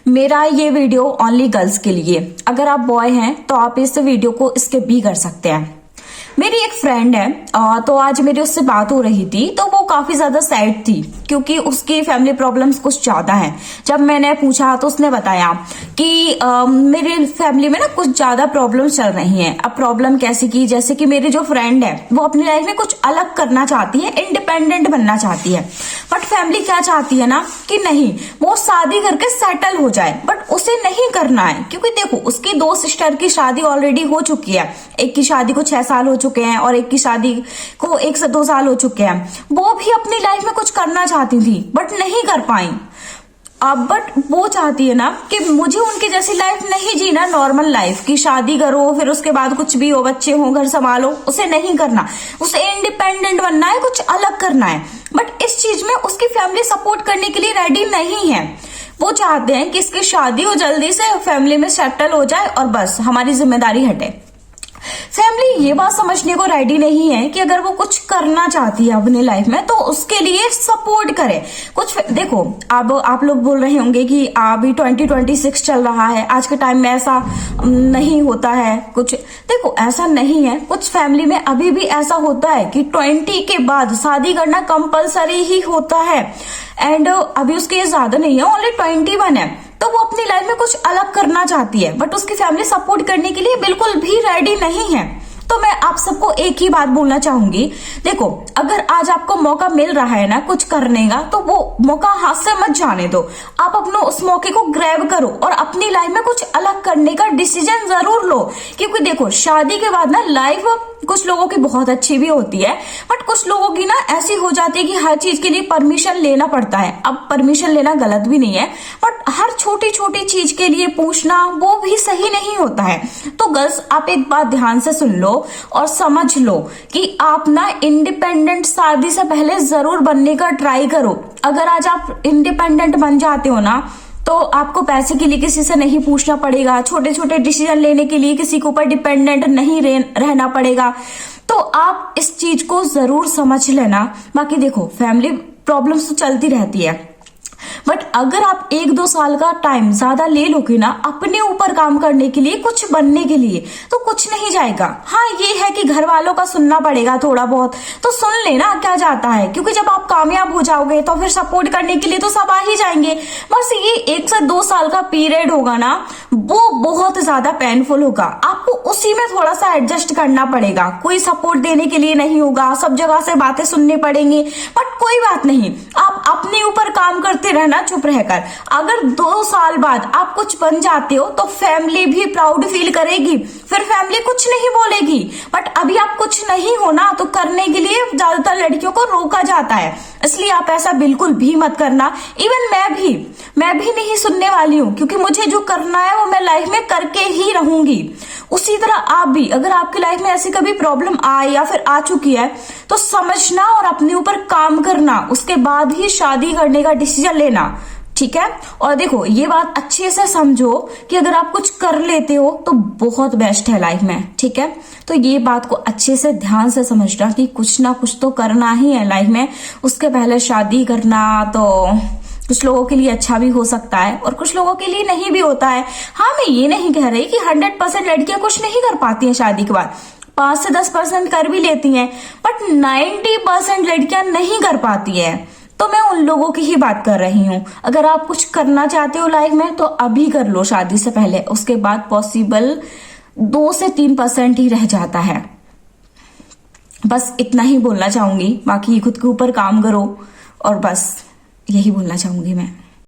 मेरा ये video only girls के लिए। अगर आप बॉय हैं तो आप इस वीडियो को स्किप भी कर सकते हैं। मेरी एक फ्रेंड है तो आज मेरी उससे बात हो रही थी तो वो काफी ज्यादा सैड थी क्योंकि उसकी फैमिली प्रॉब्लम्स कुछ ज्यादा हैं। जब मैंने पूछा तो उसने बताया कि मेरी फैमिली में ना कुछ ज्यादा प्रॉब्लम्स चल रही हैं। अब प्रॉब्लम कैसी की, जैसे कि मेरी जो फ्रेंड है वो अपनी लाइफ में कुछ अलग करना चाहती है, इंडिपेंडेंट बनना चाहती है, बट फैमिली क्या चाहती है ना कि नहीं वो शादी करके सेटल हो जाए, बट उसे नहीं करना है क्योंकि देखो उसकी 2 सिस्टर की शादी ऑलरेडी हो चुकी है। एक की शादी को 6 साल हो चुके हैं और एक की शादी को 1 से 2 साल हो चुके हैं। वो भी अपनी लाइफ में कुछ करना चाहती थी बट नहीं कर पाई। अब बट वो चाहती है ना कि मुझे उनकी जैसी लाइफ नहीं जीना, नॉर्मल लाइफ की शादी करो फिर उसके बाद कुछ भी हो, बच्चे हो, घर संभालो, उसे नहीं करना। उसे इंडिपेंडेंट बनना है, कुछ अलग करना है। बट इस चीज में उसकी फैमिली सपोर्ट करने के लिए रेडी नहीं है। वो चाहते हैं कि इसकी शादी हो, जल्दी से फैमिली में सेटल हो जाए और बस हमारी जिम्मेदारी हटे। फैमिली ये बात समझने को रेडी नहीं है कि अगर वो कुछ करना चाहती है अपनी लाइफ में तो उसके लिए सपोर्ट करे। कुछ देखो, अब आप लोग बोल रहे होंगे कि अभी 2026 चल रहा है, आज के टाइम में ऐसा नहीं होता है। कुछ देखो ऐसा नहीं है, कुछ फैमिली में अभी भी ऐसा होता है कि 20 के बाद शादी करना कंपलसरी ही होता है। एंड अभी उसकी एज ज्यादा नहीं है, ओनली 21 है, तो वो अपनी लाइफ में कुछ अलग करना चाहती है बट उसकी फैमिली सपोर्ट करने के लिए बिल्कुल भी रेडी नहीं है। तो मैं आप सबको एक ही बात बोलना चाहूंगी, देखो अगर आज आपको मौका मिल रहा है ना कुछ करने का तो वो मौका हाथ से मत जाने दो। आप अपने उस मौके को ग्रैब करो और अपनी लाइफ में कुछ अलग करने का डिसीजन जरूर लो। क्योंकि देखो शादी के बाद ना लाइफ कुछ लोगों की बहुत अच्छी भी होती है बट कुछ लोगों की ना ऐसी हो जाती है कि हर चीज के लिए परमिशन लेना पड़ता है। अब परमिशन लेना गलत भी नहीं है बट हर छोटी छोटी चीज के लिए पूछना वो भी सही नहीं होता है। तो गर्ल्स आप एक बात ध्यान से सुन लो और समझ लो कि आप ना इंडिपेंडेंट शादी से पहले जरूर बनने का ट्राई करो। अगर आज आप इंडिपेंडेंट बन जाते हो ना तो आपको पैसे के लिए किसी से नहीं पूछना पड़ेगा, छोटे छोटे डिसीजन लेने के लिए किसी के ऊपर डिपेंडेंट नहीं रहना पड़ेगा। तो आप इस चीज को जरूर समझ लेना। बाकी देखो फैमिली प्रॉब्लम्स तो चलती रहती है बट अगर आप 1-2 साल का टाइम ज्यादा ले लोगे ना अपने ऊपर काम करने के लिए, कुछ बनने के लिए, तो कुछ नहीं जाएगा। हाँ ये है कि घर वालों का सुनना पड़ेगा थोड़ा बहुत, तो सुन लेना क्या जाता है, क्योंकि जब आप कामयाब हो जाओगे तो फिर सपोर्ट करने के लिए तो सब आ ही जाएंगे। बस ये 1 से 2 साल का पीरियड होगा ना वो बहुत ज्यादा पेनफुल होगा, आपको उसी में थोड़ा सा एडजस्ट करना पड़ेगा। कोई सपोर्ट देने के लिए नहीं होगा, सब जगह से बातें सुननी पड़ेंगी बट कोई बात नहीं, आप अपने ऊपर काम करते रहना चुप रहकर। अगर 2 साल बाद आप कुछ बन जाते हो तो फैमिली भी प्राउड फील करेगी, फिर फैमिली कुछ नहीं बोलेगी। बट अभी आप कुछ नहीं हो ना तो करने के लिए ज्यादातर लड़कियों को रोका जाता है, इसलिए आप ऐसा बिल्कुल भी मत करना। इवन मैं भी नहीं सुनने वाली हूँ क्योंकि मुझे जो करना है वो मैं लाइफ में करके ही रहूंगी। उसी तरह आप भी अगर आपकी लाइफ में ऐसी कभी प्रॉब्लम आए या फिर आ चुकी है तो समझना और अपने ऊपर काम करना, उसके बाद ही शादी करने का डिसीजन लेना, ठीक है। और देखो ये बात अच्छे से समझो कि अगर आप कुछ कर लेते हो तो बहुत बेस्ट है लाइफ में, ठीक है। तो ये बात को अच्छे से ध्यान से समझना कि कुछ ना कुछ तो करना ही है लाइफ में। उसके पहले शादी करना तो कुछ लोगों के लिए अच्छा भी हो सकता है और कुछ लोगों के लिए नहीं भी होता है। हाँ मैं ये नहीं कह रही कि 100% लड़कियां कुछ नहीं कर पाती हैं शादी के बाद, 5 से 10% कर भी लेती हैं बट 90% लड़कियां नहीं कर पाती है। तो मैं उन लोगों की ही बात कर रही हूँ। अगर आप कुछ करना चाहते हो लाइफ में तो अभी कर लो शादी से पहले, उसके बाद पॉसिबल 2 से 3% ही रह जाता है। बस इतना ही बोलना चाहूंगी, बाकी खुद के ऊपर काम करो और बस यही बोलना चाहूंगी मैं।